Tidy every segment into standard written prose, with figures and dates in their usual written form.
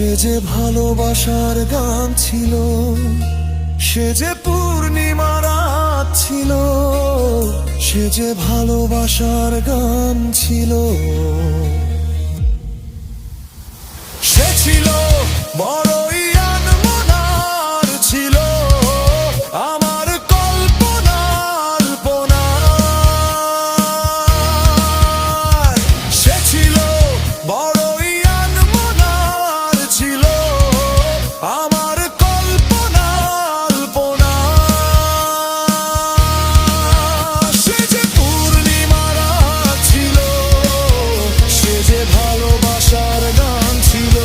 সে যে ভালোবাসার গান ছিল, সে যে পূর্ণিমা রাত ছিল, সে যে ভালোবাসার গান ছিল। সে ছিল বড়ই আনমনার, ছিল আমার কল্পনার কল্পনা। সে ছিল বড়ই আনমনার, ছিল আমার কল্পনার কল্পনা। সে যে পূর্ণিমা রাত ছিল, সে যে ভালোবাসার গান ছিল,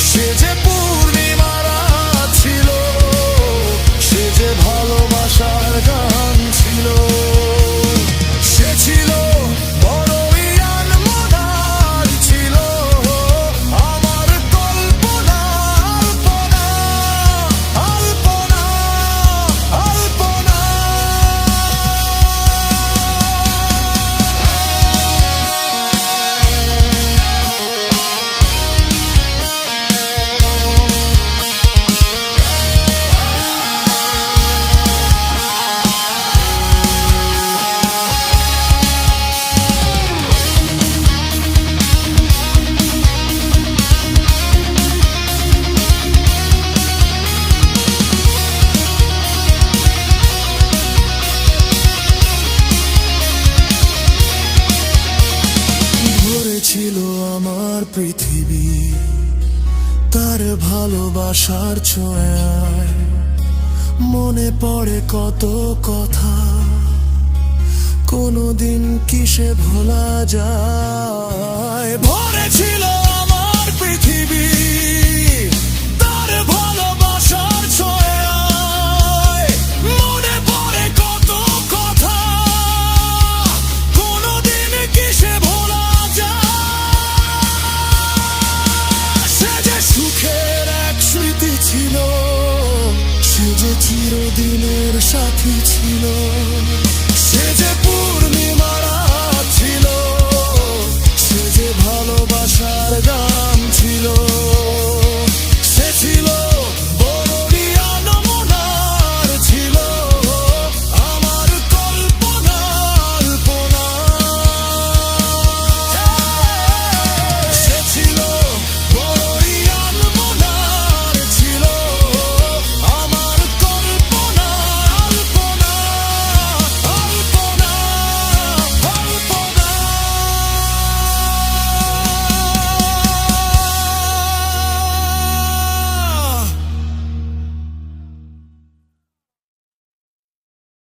সে যে পূর্ণিমা রাত ছিল, সে যে ভালোবাসার গান ছিল। সে ছিল বড়ই আনমনার, ছিল আমার কল্পনার কল্পনা, কল্পনা, কল্পনা। ছিল আমার পৃথিবী তার ভালোবাসার ছোঁয়ায়। মনে পড়ে কত কথা, কোনদিন কি সে ভোলা যায়। ভরে ছিল আমার পৃথিবী তার ভালোবাসার ছোঁয়ায়। মনে পড়ে কত কথা, কোনদিন কি সে ভোলা যায়। সে যে সুখের এক স্মৃতি ছিল, সে যে চিরদিনের সাথী ছিল।